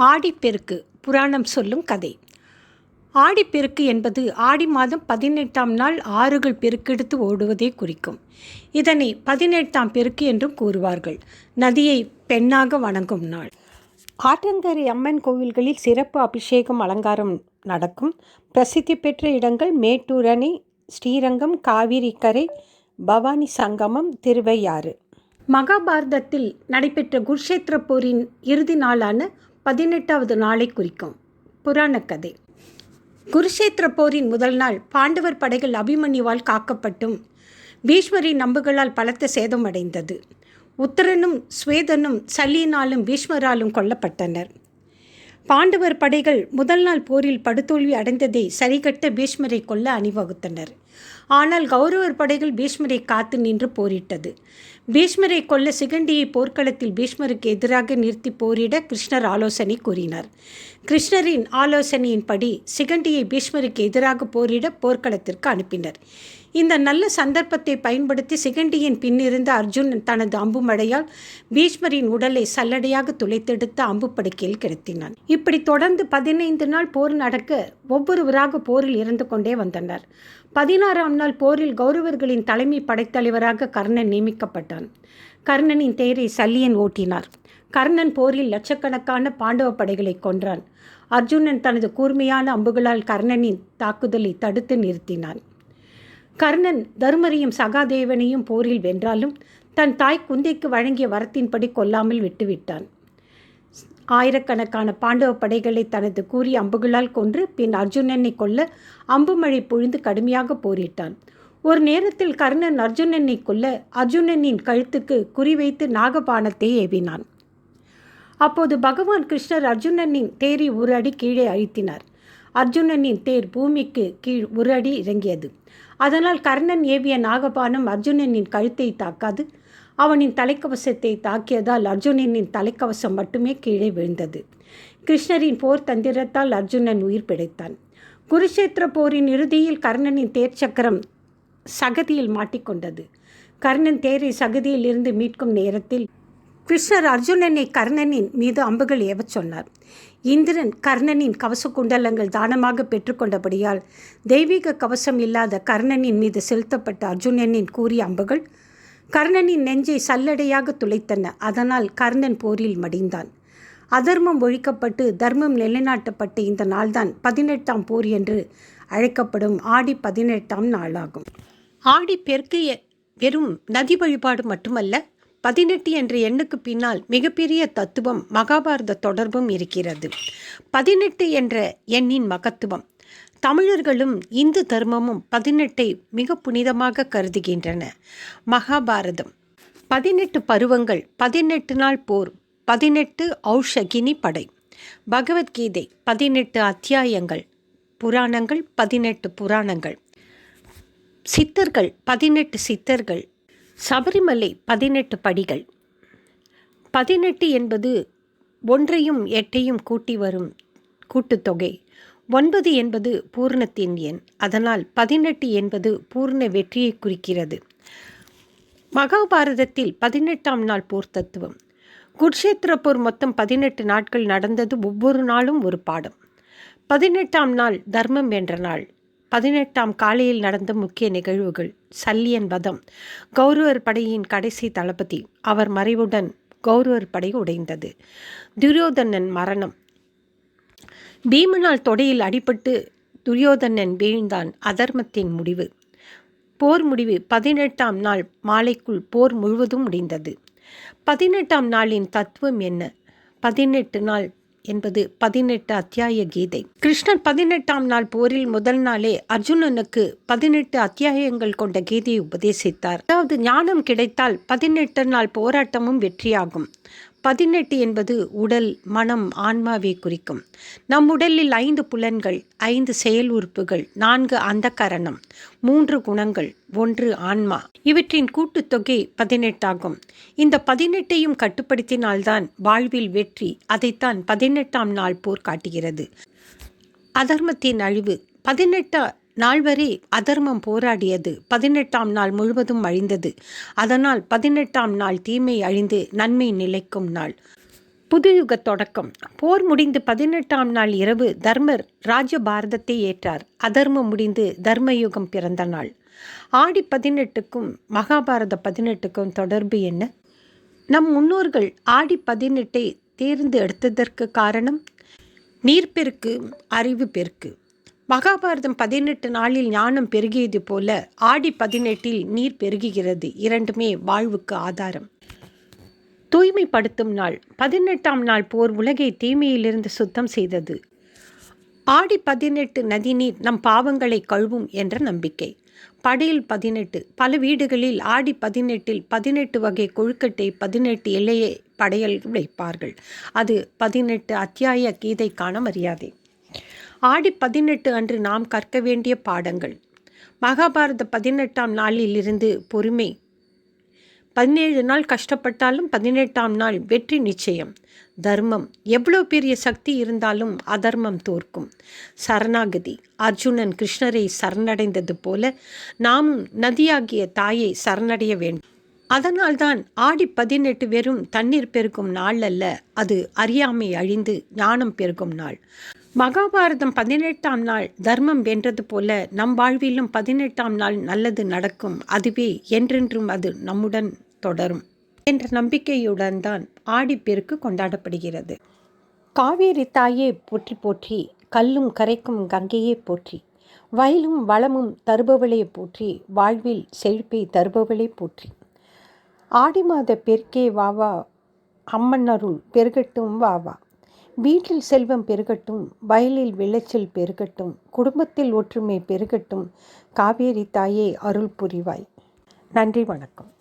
ஆடிப்பெருக்கு புராணம் சொல்லும் கதை. ஆடிப்பெருக்கு என்பது ஆடி மாதம் 18ஆம் நாள் ஆறுகள் பெருக்கெடுத்து ஓடுவதை குறிக்கும். இதனை 18ஆம் பெருக்கு என்றும் கூறுவார்கள். நதியை பெண்ணாக வணங்கும் நாள். ஆற்றங்கரை அம்மன் கோவில்களில் சிறப்பு அபிஷேகம் அலங்காரம் நடக்கும். பிரசித்தி பெற்ற இடங்கள் மேட்டூர் அணை, ஸ்ரீரங்கம், காவிரி கரை, பவானி சங்கமம், திருவையாறு. மகாபாரதத்தில் நடைபெற்ற குருஷேத்திர போரின் இறுதி நாளான 18வது நாளை குறிக்கும் புராணக்கதை. குருஷேத்திர போரின் முதல் நாள் பாண்டவர் படைகள் அபிமன்யுவால் காக்கப்பட்டும் பீஷ்மரின் அம்புகளால் பலத்த சேதமடைந்தது. உத்தரனும் ஸ்வேதனும் சல்லியினாலும் பீஷ்மராலும் கொல்லப்பட்டனர். பாண்டவர் படைகள் முதல் நாள் போரில் படுதோல்வி அடைந்ததை சரிகட்ட பீஷ்மரை கொல்ல அணிவகுத்தனர். ஆனால் கௌரவர் படைகள் பீஷ்மரை காத்து நின்று போரிட்டது. பீஷ்மரை கொல்ல சிகண்டியை போர்க்களத்தில் பீஷ்மருக்கு எதிராக நிறுத்தி போரிட கிருஷ்ணர் ஆலோசனை கூறினார். கிருஷ்ணரின் ஆலோசனையின்படி சிகண்டியை பீஷ்மருக்கு எதிராக போரிட போர்க்களத்திற்கு அனுப்பினர். இந்த நல்ல சந்தர்ப்பத்தை பயன்படுத்தி சிகண்டியின் பின்னிருந்த அர்ஜுனன் தனது அம்புமழையால் பீஷ்மரின் உடலை சல்லடையாக துளைத்தெடுத்து அம்பு படுக்கையில் கிடத்தினான். இப்படி தொடர்ந்து 15 நாள் போர் நடக்க ஒவ்வொருவராக போரில் இறந்து கொண்டே வந்தனர். 16ஆம் நாள் போரில் கௌரவர்களின் தலைமை படைத்தலைவராக கர்ணன் நியமிக்கப்பட்டான். கர்ணனின் தேரை சல்லியன் ஓட்டினார். கர்ணன் போரில் லட்சக்கணக்கான பாண்டவ படைகளை கொன்றான். அர்ஜுனன் தனது கூர்மையான அம்புகளால் கர்ணனின் தாக்குதலை தடுத்து நிறுத்தினான். கர்ணன் தருமரையும் சகாதேவனையும் போரில் வென்றாலும் தன் தாய் குந்தைக்கு வழங்கிய வரத்தின்படி கொல்லாமல் விட்டுவிட்டான். ஆயிரக்கணக்கான பாண்டவ படைகளை தனது கூறிய அம்புகளால் கொன்று பின் அர்ஜுனனை கொல்ல அம்புமழை பொழிந்து கடுமையாக போரிட்டான். ஒரு நேரத்தில் கர்ணன் அர்ஜுனனை கொல்ல அர்ஜுனனின் கழுத்துக்கு குறிவைத்து நாகபானத்தை ஏவினான். அப்போது பகவான் கிருஷ்ணர் அர்ஜுனனின் தேரை ஒரு அடி கீழே அழுத்தினார். அர்ஜுனனின் தேர் பூமிக்கு கீழ் ஒரு அடி இறங்கியது. அதனால் கர்ணன் ஏவிய நாகபானம் அர்ஜுனனின் கழுத்தை தாக்காது அவனின் தலைக்கவசத்தை தாக்கியதால் அர்ஜுனனின் தலைக்கவசம் மட்டுமே கீழே விழுந்தது. கிருஷ்ணரின் போர் தந்திரத்தால் அர்ஜுனன் உயிர் பிழைத்தான். குருஷேத்திர போரின் இறுதியில் கர்ணனின் தேர் சக்கரம் சகதியில் மாட்டிக்கொண்டது. கர்ணன் தேரை சகதியில் இருந்து மீட்கும் நேரத்தில் கிருஷ்ணர் அர்ஜுனனை கர்ணனின் மீது அம்புகள் ஏவச் சொன்னார். இந்திரன் கர்ணனின் கவச குண்டலங்கள் தானமாக பெற்றுக்கொண்டபடியால் தெய்வீக கவசம் இல்லாத கர்ணனின் மீது செலுத்தப்பட்ட அர்ஜுனனின் கூறிய அம்புகள் கர்ணனின் நெஞ்சை சல்லடையாக துளைத்தன. அதனால் கர்ணன் போரில் மடிந்தான். அதர்மம் ஒழிக்கப்பட்டு தர்மம் நிலைநாட்டப்பட்ட இந்த நாள்தான் 18ஆம் போர் என்று அழைக்கப்படும் ஆடி 18ஆம் நாளாகும். ஆடி பெருக்கு வெறும் நதி வழிபாடு மட்டுமல்ல, 18 என்ற எண்ணுக்கு பின்னால் மிகப்பெரிய தத்துவம் மகாபாரத தொடர்பும் இருக்கிறது. 18 என்ற எண்ணின் மகத்துவம். தமிழர்களும் இந்து தர்மமும் 18ஐ மிக புனிதமாக கருதுகின்றன. மகாபாரதம் 18 பருவங்கள், 18 நாள் போர், 18 ஔஷகினி படை. பகவத்கீதை 18 அத்தியாயங்கள். புராணங்கள் 18 புராணங்கள். சித்தர்கள் 18 சித்தர்கள். சபரிமலை 18 படிகள். 18 என்பது 1ஐயும் 8ஐயும் கூட்டி வரும் கூட்டுத்தொகை. 9 என்பது பூர்ணத்தின் எண். அதனால் 18 என்பது பூர்ண வெற்றியை குறிக்கிறது. மகாபாரதத்தில் 18ஆம் நாள் போர் தத்துவம். குருஷேத்திர போர் மொத்தம் 18 நாட்கள் நடந்தது. ஒவ்வொரு நாளும் ஒரு பாடம். 18ஆம் நாள் தர்மம் வென்ற நாள். 18ஆம் காலையில் நடந்த முக்கிய நிகழ்வுகள். சல்லியன் வதம். கௌரவர் படையின் கடைசி தளபதி. அவர் மறைவுடன் கௌரவர் படை உடைந்தது. துரியோதனன் மரணம். பீமனால் தொடையில் அடிபட்டு துரியோதனன் வீழ்ந்தான். அதர்மத்தின் முடிவு. போர் முடிவு. 18ஆம் நாள் மாலைக்குள் போர் முழுவதும் முடிந்தது. 18ஆம் நாளின் தத்துவம் என்ன? 18 நாள் என்பது 18 அத்தியாய கீதை. கிருஷ்ணன் 18ஆம் நாள் போரில் முதல் நாளே அர்ஜுனனுக்கு 18 அத்தியாயங்கள் கொண்ட கீதையை உபதேசித்தார். அதாவது ஞானம் கிடைத்தால் 18 நாள் போராட்டமும் வெற்றியாகும். 18 என்பது உடல், மனம், ஆன்மாவை குறிக்கும். நம் உடலில் 5 புலன்கள், 5 செயல் உறுப்புகள், 4 அந்தக்கரணம், 3 குணங்கள், 1 ஆன்மா. இவற்றின் கூட்டுத்தொகை 18 ஆகும். இந்த 18ஐயும் கட்டுப்படுத்தினால்தான் வாழ்வில் வெற்றி. அதைத்தான் 18ஆம் நாள் போர் காட்டுகிறது. அதர்மத்தின் அழிவு. 18 நாள் வரை அதர்மம் போராடியது. 18ஆம் நாள் முழுவதும் அழிந்தது. அதனால் 18ஆம் நாள் தீமை அழிந்து நன்மை நிலைக்கும் நாள். புதுயுக தொடக்கம். போர் முடிந்து 18ஆம் நாள் இரவு தர்மர் ராஜ்ய பாரதத்தை ஏற்றார். அதர்மம் முடிந்து தர்மயுகம் பிறந்த நாள். ஆடி 18க்கும் மகாபாரத 18க்கும் தொடர்பு என்ன? நம் முன்னோர்கள் ஆடி 18ஐ தேர்ந்து எடுத்ததற்கு காரணம் நீர்ப்பெருக்கு, அறிவு பெருக்கு. மகாபாரதம் 18 நாளில் ஞானம் பெருகியது போல ஆடி 18இல் நீர் பெருகுகிறது. இரண்டுமே வாழ்வுக்கு ஆதாரம். தூய்மைப்படுத்தும் நாள். 18ஆம் நாள் போர் உலகை தீமையிலிருந்து சுத்தம் செய்தது. ஆடி 18 நதிநீர் நம் பாவங்களை கழுவும் என்ற நம்பிக்கை. படையல் 18. பல வீடுகளில் ஆடி 18இல் 18 வகை கொழுக்கட்டை 18 இலையை படையல் வைப்பார்கள். அது 18 அத்தியாய கீதைக்கான மரியாதை. ஆடி 18 அன்று நாம் கற்க வேண்டிய பாடங்கள். மகாபாரத 18ஆம் நாளில் இருந்து பொறுமை. 17 நாள் கஷ்டப்பட்டாலும் 18ஆம் நாள் வெற்றி நிச்சயம். தர்மம். எவ்வளோ பெரிய சக்தி இருந்தாலும் அதர்மம் தோற்கும். சரணாகதி. அர்ஜுனன் கிருஷ்ணரை சரணடைந்தது போல நாமும் நதியாகிய தாயை சரணடைய வேண்டும். அதனால்தான் ஆடி 18 வெறும் தண்ணீர் பெருகும் நாள் அல்ல, அது அறியாமை அழிந்து ஞானம் பெருகும் நாள். மகாபாரதம் 18ஆம் நாள் தர்மம் வென்றது போல நம் வாழ்விலும் 18ஆம் நாள் நல்லது நடக்கும். அதுவே என்றென்றும் அது நம்முடன் தொடரும் என்ற நம்பிக்கையுடன் தான் ஆடிப்பெருக்கு கொண்டாடப்படுகிறது. காவேரி தாயே போற்றி போற்றி, கல்லும் கரைக்கும் கங்கையே போற்றி, வயலும் வளமும் தருபவளே போற்றி, வாழ்வில் செழிப்பை தருபவளே போற்றி. ஆடி மாத பெருக்கே வாவா, அம்மன் அருள் பெருகட்டும் வாவா. வீட்டில் செல்வம் பெருகட்டும், வயலில் விளைச்சல் பெருகட்டும், குடும்பத்தில் ஒற்றுமை பெருகட்டும். காவேரி தாயே அருள் புரிவாய். நன்றி, வணக்கம்.